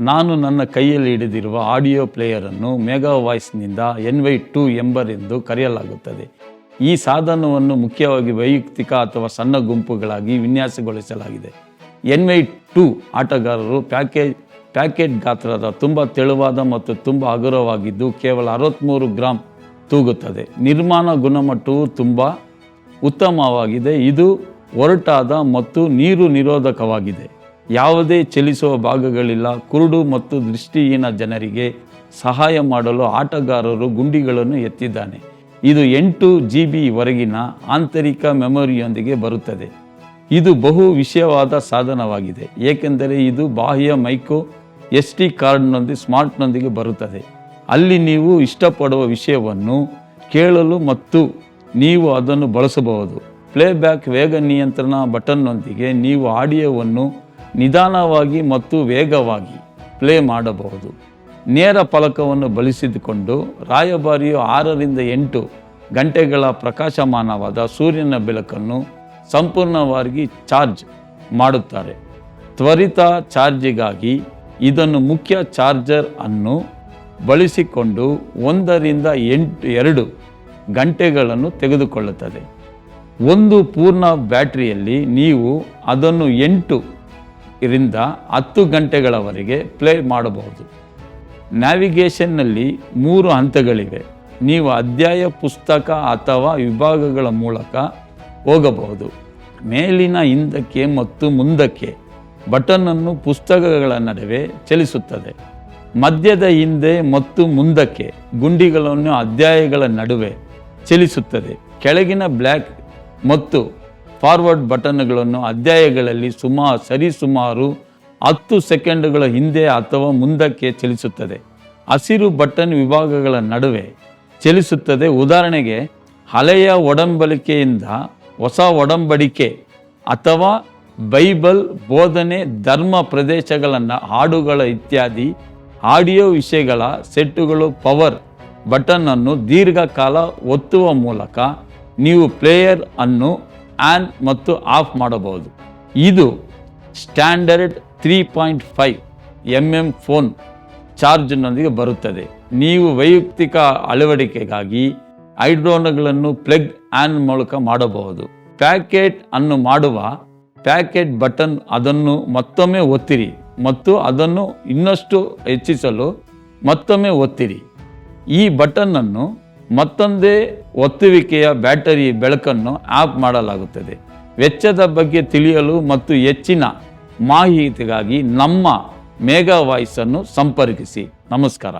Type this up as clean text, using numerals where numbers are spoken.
ನಾನು ನನ್ನ ಕೈಯಲ್ಲಿ ಹಿಡಿದಿರುವ ಆಡಿಯೋ ಪ್ಲೇಯರನ್ನು ಮೆಗಾ ವಾಯ್ಸ್ನಿಂದ NY2 ಎಂಬರೆಂದು ಕರೆಯಲಾಗುತ್ತದೆ. ಈ ಸಾಧನವನ್ನು ಮುಖ್ಯವಾಗಿ ವೈಯಕ್ತಿಕ ಅಥವಾ ಸಣ್ಣ ಗುಂಪುಗಳಾಗಿ ವಿನ್ಯಾಸಗೊಳಿಸಲಾಗಿದೆ. NY2 ಆಟಗಾರರು ಪ್ಯಾಕೆಟ್ ಗಾತ್ರದ ತುಂಬ ತೆಳುವಾದ ಮತ್ತು ತುಂಬ ಹಗುರವಾಗಿದ್ದು ಕೇವಲ 63 ಗ್ರಾಂ ತೂಗುತ್ತದೆ. ನಿರ್ಮಾಣ ಗುಣಮಟ್ಟವು ತುಂಬ ಉತ್ತಮವಾಗಿದೆ. ಇದು ಒರಟಾದ ಮತ್ತು ನೀರು ನಿರೋಧಕವಾಗಿದೆ. ಯಾವುದೇ ಚಲಿಸುವ ಭಾಗಗಳಿಲ್ಲ. ಕುರುಡು ಮತ್ತು ದೃಷ್ಟಿಹೀನ ಜನರಿಗೆ ಸಹಾಯ ಮಾಡಲು ಆಟಗಾರರು ಗುಂಡಿಗಳನ್ನು ಎತ್ತಿದ್ದಾನೆ. ಇದು 8 GB ವರೆಗಿನ ಆಂತರಿಕ ಮೆಮೊರಿಯೊಂದಿಗೆ ಬರುತ್ತದೆ. ಇದು ಬಹು ವಿಷಯವಾದ ಸಾಧನವಾಗಿದೆ ಏಕೆಂದರೆ ಇದು ಬಾಹ್ಯ ಮೈಕ್ರೋ SD ಕಾರ್ಡ್ನೊಂದಿಗೆ ಸ್ಮಾರ್ಟ್ನೊಂದಿಗೆ ಬರುತ್ತದೆ. ಅಲ್ಲಿ ನೀವು ಇಷ್ಟಪಡುವ ವಿಷಯವನ್ನು ಕೇಳಲು ಮತ್ತು ನೀವು ಅದನ್ನು ಬಳಸಬಹುದು. ಪ್ಲೇಬ್ಯಾಕ್ ವೇಗ ನಿಯಂತ್ರಣ ಬಟನ್ನೊಂದಿಗೆ ನೀವು ಆಡಿಯೋವನ್ನು ನಿಧಾನವಾಗಿ ಮತ್ತು ವೇಗವಾಗಿ ಪ್ಲೇ ಮಾಡಬಹುದು. ನೇರ ಫಲಕವನ್ನು ಬಳಸಿಕೊಂಡು ರಾಯಭಾರಿಯು 6 ರಿಂದ 8 ಗಂಟೆಗಳ ಪ್ರಕಾಶಮಾನವಾದ ಸೂರ್ಯನ ಬೆಳಕನ್ನು ಸಂಪೂರ್ಣವಾಗಿ ಚಾರ್ಜ್ ಮಾಡುತ್ತಾರೆ. ತ್ವರಿತ ಚಾರ್ಜಿಗಾಗಿ ಇದನ್ನು ಮುಖ್ಯ ಚಾರ್ಜರ್ ಅನ್ನು ಬಳಸಿಕೊಂಡು 1 ರಿಂದ 2 ಗಂಟೆಗಳನ್ನು ತೆಗೆದುಕೊಳ್ಳುತ್ತದೆ. ಒಂದು ಪೂರ್ಣ ಬ್ಯಾಟರಿಯಲ್ಲಿ ನೀವು ಅದನ್ನು 8 ರಿಂದ 10 ಗಂಟೆಗಳವರೆಗೆ ಪ್ಲೇ ಮಾಡಬಹುದು. ನ್ಯಾವಿಗೇಷನ್ನಲ್ಲಿ 3 ಹಂತಗಳಿವೆ. ನೀವು ಅಧ್ಯಾಯ, ಪುಸ್ತಕ ಅಥವಾ ವಿಭಾಗಗಳ ಮೂಲಕ ಹೋಗಬಹುದು. ಮೇಲಿನ ಹಿಂದಕ್ಕೆ ಮತ್ತು ಮುಂದಕ್ಕೆ ಬಟನನ್ನು ಪುಸ್ತಕಗಳ ನಡುವೆ ಚಲಿಸುತ್ತದೆ. ಮಧ್ಯದ ಹಿಂದೆ ಮತ್ತು ಮುಂದಕ್ಕೆ ಗುಂಡಿಗಳನ್ನು ಅಧ್ಯಾಯಗಳ ನಡುವೆ ಚಲಿಸುತ್ತದೆ. ಕೆಳಗಿನ ಬ್ಲ್ಯಾಕ್ ಮತ್ತು ಫಾರ್ವರ್ಡ್ ಬಟನ್ಗಳನ್ನು ಅಧ್ಯಾಯಗಳಲ್ಲಿ ಸರಿಸುಮಾರು 10 ಸೆಕೆಂಡುಗಳ ಹಿಂದೆ ಅಥವಾ ಮುಂದಕ್ಕೆ ಚಲಿಸುತ್ತದೆ. ಹಸಿರು ಬಟನ್ ವಿಭಾಗಗಳ ನಡುವೆ ಚಲಿಸುತ್ತದೆ. ಉದಾಹರಣೆಗೆ ಹಳೆಯ ಒಡಂಬಡಿಕೆಯಿಂದ ಹೊಸ ಒಡಂಬಡಿಕೆ ಅಥವಾ ಬೈಬಲ್ ಬೋಧನೆ, ಧರ್ಮ ಪ್ರದೇಶಗಳನ್ನು ಹಾಡುಗಳ ಇತ್ಯಾದಿ ಆಡಿಯೋ ವಿಷಯಗಳ ಸೆಟ್ಟುಗಳು. ಪವರ್ ಬಟನ್ ಅನ್ನು ದೀರ್ಘಕಾಲ ಒತ್ತುವ ಮೂಲಕ ನೀವು ಪ್ಲೇಯರ್ ಅನ್ನು ಆನ್ ಮತ್ತು ಆಫ್ ಮಾಡಬಹುದು. ಇದು ಸ್ಟ್ಯಾಂಡರ್ಡ್ 3.5 mm ಫೋನ್ ಚಾರ್ಜ್ನೊಂದಿಗೆ ಬರುತ್ತದೆ. ನೀವು ವೈಯಕ್ತಿಕ ಅಳವಡಿಕೆಗಾಗಿ ಐಡ್ರೋನ್ಗಳನ್ನು ಪ್ಲಗ್ ಆನ್ ಮೂಲಕ ಮಾಡಬಹುದು. ಪ್ಯಾಕೆಟ್ ಅನ್ನು ಮಾಡುವ ಪ್ಯಾಕೆಟ್ ಬಟನ್ ಅದನ್ನು ಮತ್ತೊಮ್ಮೆ ಒತ್ತಿರಿ ಮತ್ತು ಅದನ್ನು ಇನ್ನಷ್ಟು ಹೆಚ್ಚಿಸಲು ಮತ್ತೊಮ್ಮೆ ಒತ್ತಿರಿ. ಈ ಬಟನ್ ಅನ್ನು ಮತ್ತೊಂದೇ ಒತ್ತುವಿಕೆಯ ಬ್ಯಾಟರಿ ಬೆಳಕನ್ನು ಆಫ್ ಮಾಡಲಾಗುತ್ತದೆ. ವೆಚ್ಚದ ಬಗ್ಗೆ ತಿಳಿಯಲು ಮತ್ತು ಹೆಚ್ಚಿನ ಮಾಹಿತಿಗಾಗಿ ನಮ್ಮ ಮೆಗಾ ವಾಯ್ಸ್ ಅನ್ನು ಸಂಪರ್ಕಿಸಿ. ನಮಸ್ಕಾರ.